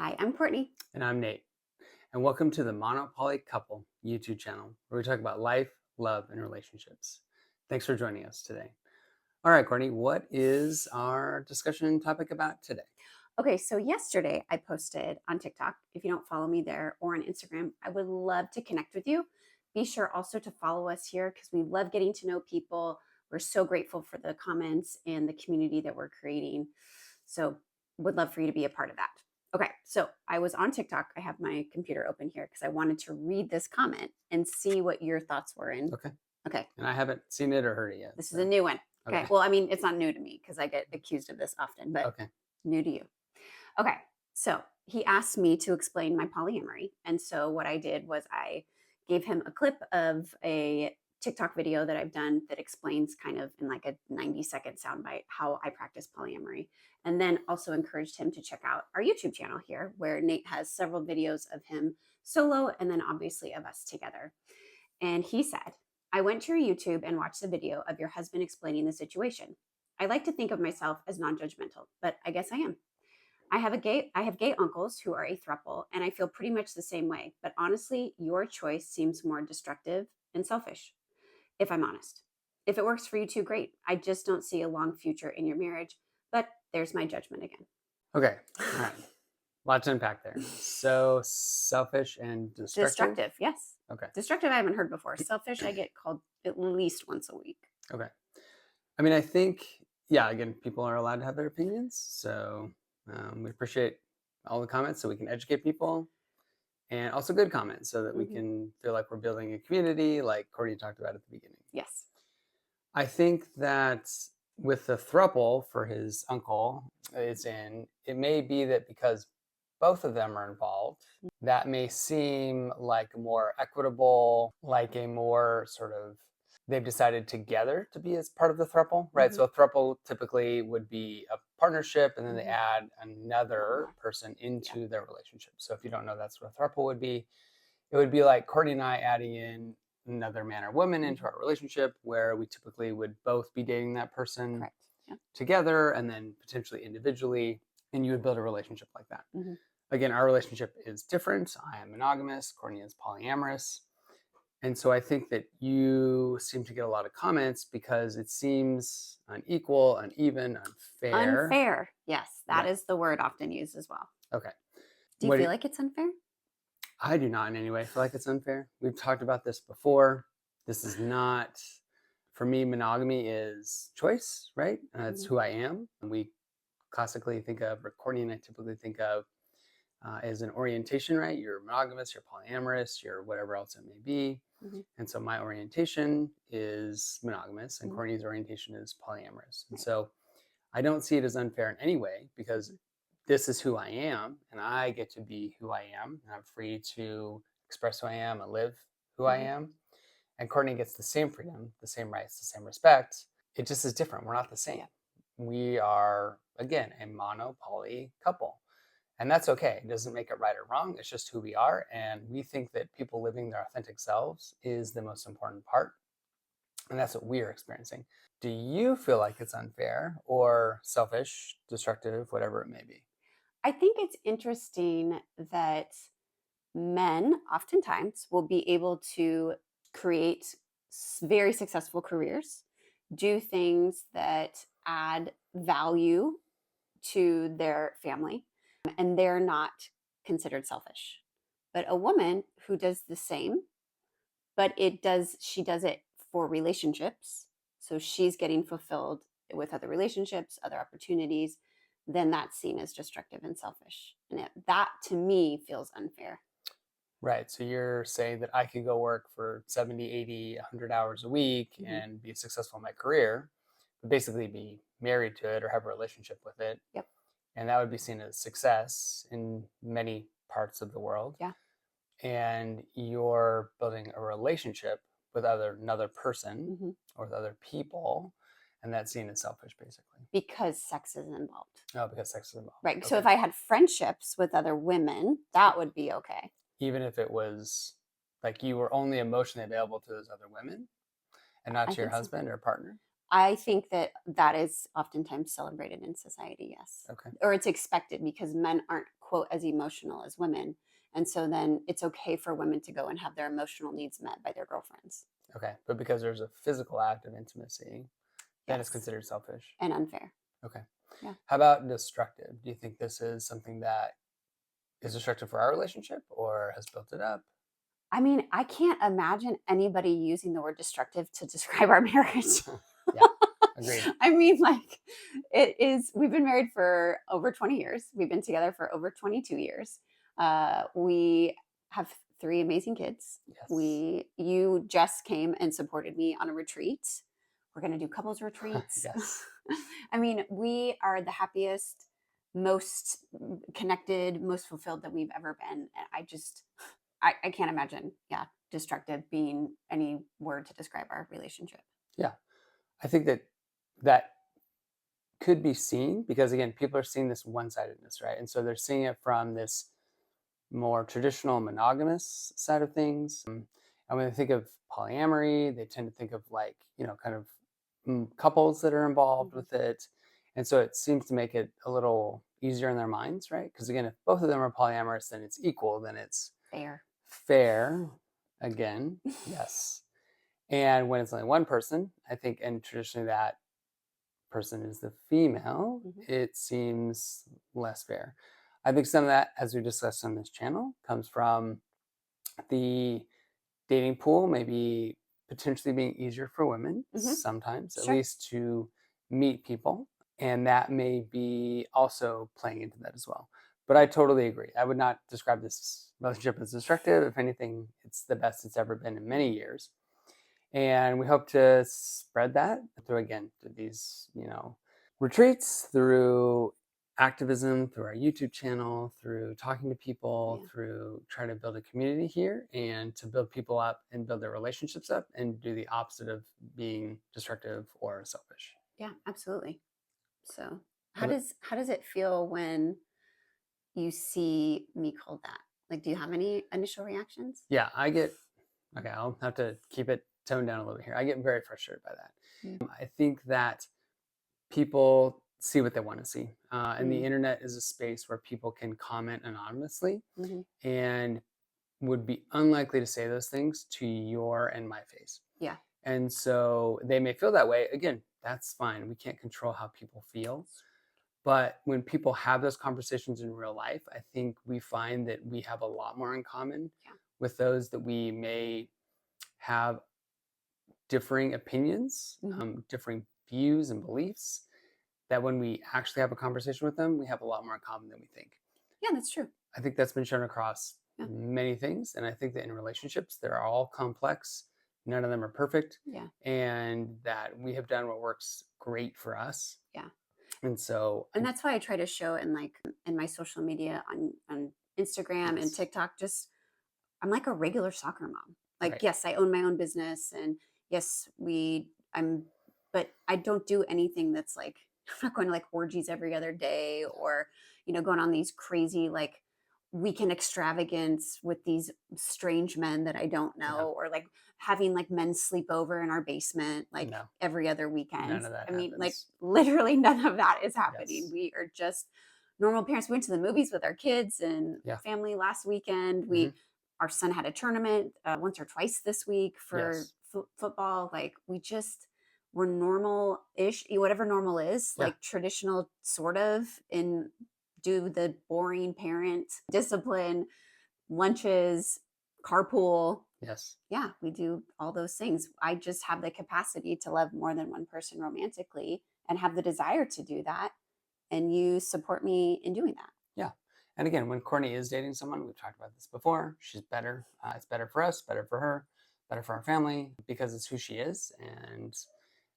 Hi, I'm Courtney. And I'm Nate. And welcome to the Monopoly Couple YouTube channel, where we talk about life, love, and relationships. Thanks for joining us today. All right, Courtney, what is our discussion topic about today? Okay, so yesterday I posted on TikTok. If you don't follow me there or on Instagram, I would love to connect with you. Be sure also to follow us here because we love getting to know people. We're so grateful for the comments and the community that we're creating. So, would love for you to be a part of that. Okay, so I was on TikTok. I have my computer open here because I wanted to read this comment and see what your thoughts were in. Okay. Okay, And I haven't seen it or heard it yet. this is a So, new one. Okay, okay. well, I mean, it's not new to me because I get accused of this often, but Okay. new to you. Okay, so he asked me to explain my polyamory. And so what I did was I gave him a clip of a TikTok video that I've done that explains kind of in like a 90-second soundbite how I practice polyamory. And then also encouraged him to check out our YouTube channel here, where Nate has several videos of him solo and then obviously of us together. And he said, I went to your YouTube and watched the video of your husband explaining the situation. I like to think of myself as non-judgmental, but I guess I am. I have gay uncles who are a throuple, and I feel pretty much the same way. But honestly, your choice seems more destructive and selfish, if I'm honest. If it works for you too, great. I just don't see a long future in your marriage. But there's my judgment again. Okay. All right. Lots to unpack there. So, selfish and destructive. Destructive, yes. Okay. Destructive, I haven't heard before. Selfish, I get called at least once a week. Okay. I mean, I think, yeah, again, people are allowed to have their opinions. So, we appreciate all the comments so we can educate people, and also good comments so that we Mhm. can feel like we're building a community like Courtney talked about at the beginning. Yes. I think that with the throuple for his uncle is in, it may be that because both of them are involved, that may seem like more equitable, like a more sort of they've decided together to be as part of the throuple, right? Mhm. So a throuple typically would be a partnership and then they Mhm. add One another more. person Yeah. into their relationship. So if you don't know that's what a throuple would be, it would be like Courtney and I adding in another man or woman into our relationship where we typically would both be dating that person Correct. Yeah. together and then potentially individually, and you would build a relationship like that. Mhm. Again, our relationship is different. I am monogamous, Courtney is polyamorous. And so I think that you seem to get a lot of comments because it seems unequal, uneven, unfair. Unfair. Yes, that Right. is the word often used as well. Okay. Do you What do feel you, like it's unfair? I do not in any way feel like it's unfair. We've talked about this before. This is not, for me, monogamy is choice, right? It's Mhm. who I am. And we classically think of, or Courtney and I typically think of as an orientation, right? You're monogamous, you're polyamorous, you're whatever else it may be. Mhm. And so my orientation is monogamous and Mhm. Courtney's orientation is polyamorous. And Right. so I don't see it as unfair in any way because Mhm. this is who I am and I get to be who I am and I'm free to express who I am and live who I Mhm. am. And Courtney gets the same freedom, the same rights, the same respect. It just is different. We're not the same. Yeah. We are, again, a mono poly couple. And that's okay. It doesn't make it right or wrong. It's just who we are. And we think that people living their authentic selves is the most important part. And that's what we're experiencing. Do you feel like it's unfair or selfish, destructive, whatever it may be? I think it's interesting that men oftentimes will be able to create very successful careers, do things that add value to their family, and they're not considered selfish. But a woman who does the same, but she does it for relationships. So she's getting fulfilled with other relationships, other opportunities, then that's seen as destructive and selfish. And that to me feels unfair. Right. So you're saying that I could go work for 70, 80, 100 hours a week Mhm. and be successful in my career, but basically be married to it or have a relationship with it. Yep. And that would be seen as success in many parts of the world. Yeah. And you're building a relationship with another person Hmm. or with other people, and that's seen as selfish, basically. Because sex is involved. Oh, because sex is involved. Right. So Okay. if I had friendships with other women, that would be okay. Even if it was like you were only emotionally available to those other women and not I to your think so. husband or partner. I think that is oftentimes celebrated in society, yes. Okay. Or it's expected because men aren't quote as emotional as women. And so then it's okay for women to go and have their emotional needs met by their girlfriends. Okay. But because there's a physical act of intimacy, then it's Yes. considered selfish. And unfair. Okay. Yeah. How about destructive? Do you think this is something that is destructive for our relationship or has built it up? I mean, I can't imagine anybody using the word destructive to describe our marriage. Yeah. Agreed. I mean, like, it is, we've been married for over 20 years. We've been together for over 22 years. We have three amazing kids. Yes. You just came and supported me on a retreat. We're going to do couples retreats. Yes. I mean, we are the happiest, most connected, most fulfilled that we've ever been. And I can't imagine, yeah, destructive being any word to describe our relationship. Yeah. I think that could be seen because again, people are seeing this one-sidedness, right? And so they're seeing it from this more traditional monogamous side of things. And when they think of polyamory, they tend to think of like, kind of couples that are involved Mhm. with it. And so it seems to make it a little easier in their minds, right? Because again, if both of them are polyamorous, then it's equal, then it's Fair. fair again. Yes. And when it's only one person, I think, and traditionally that person is the female, Mhm. it seems less fair. I think some of that, as we discussed on this channel, comes from the dating pool maybe potentially being easier for women Mhm. sometimes, at Sure. least to meet people. And that may be also playing into that as well. But I totally agree. I would not describe this relationship as destructive. If anything, it's the best it's ever been in many Mhm. years. And we hope to spread that through, again, through these, retreats, through activism, through our YouTube channel, through talking to people, Yeah. through trying to build a community here and to build people up and build their relationships up and do the opposite of being destructive or selfish. Yeah, absolutely. So, But how does it feel when you see me called that? Like, do you have any initial reactions? yeah, okay, I'll have to keep it toned down a little bit here. I get very frustrated by that. Mm. I think that people see what they want to see. And the Mm. internet is a space where people can comment anonymously Mhm. and would be unlikely to say those things to your and my face. Yeah. And so they may feel that way. Again, that's fine. We can't control how people feel. But when people have those conversations in real life, I think we find that we have a lot more in common Yeah. with those that we may have differing opinions, Mhm. differing views and beliefs, that when we actually have a conversation with them, we have a lot more in common than we think. Yeah, that's true. I think that's been shown across Yeah. many things. And I think that in relationships, they're all complex. None of them are perfect. Yeah. And that we have done what works great for us. Yeah. And so, And that's why I try to show in my social media on Instagram and yes, TikTok, just I'm like a regular soccer mom. Like, right. yes, I own my own business, and yes, I'm, but I don't do anything that's like, I'm not going to like orgies every other day, or, going on these crazy like weekend extravagance with these strange men that I don't Yeah. know, or like having like men sleep over in our basement like No, every other weekend. none of that I mean, like happens. literally none of that is happening. Yes. We are just normal parents. We went to the movies with our kids and Yeah. family last weekend. Hmm. Our son had a tournament once or twice this week for Yes. football. Like we're normal-ish, whatever normal is, Yeah. like traditional sort of, in do the boring parent discipline, lunches, carpool. Yes. Yeah, we do all those things. I just have the capacity to love more than one person romantically and have the desire to do that. And you support me in doing that. Yeah. And again, when Courtney is dating someone, we've talked about this before, she's better. It's better for us, better for her, better for our family because it's who she is. And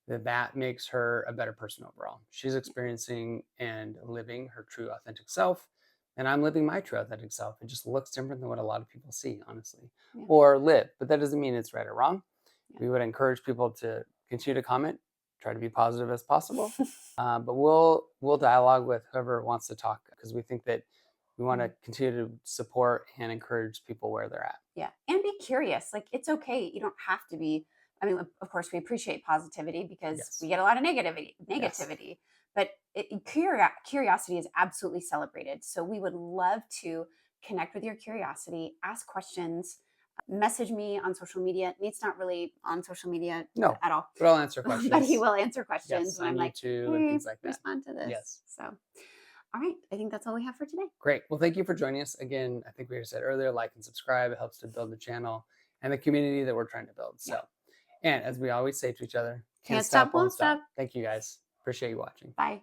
that makes her a better person overall. She's experiencing and living her true, authentic self. And I'm living my true, authentic self. It just looks different than what a lot of people see, honestly, Yeah. or live. But that doesn't mean it's right or wrong. Yeah. We would encourage people to continue to comment, try to be positive as possible. But we'll dialogue with whoever wants to talk because we think that we want to continue to support and encourage people where they're at. Yeah. And be curious. Like, it's okay. You don't have to be. I mean, of course, we appreciate positivity because we Yes. get a lot of negativity. Yes. Negativity. but curiosity is absolutely celebrated. So we would love to connect with your curiosity, ask questions, message me on social media. Nate's not really on social media No, at all, but I'll answer but he questions. will answer questions Yes, when on I'm like, YouTube and hey, things like that. respond to this. Yes. So, all right, I think that's all we have for today. Great. Well, thank you for joining us. Again, I think we said earlier, like and subscribe. It helps to build the channel and the community that we're trying to build. Yeah. So, and as we always say to each other, Can't stop, won't stop. Thank you guys. Appreciate you watching. Bye.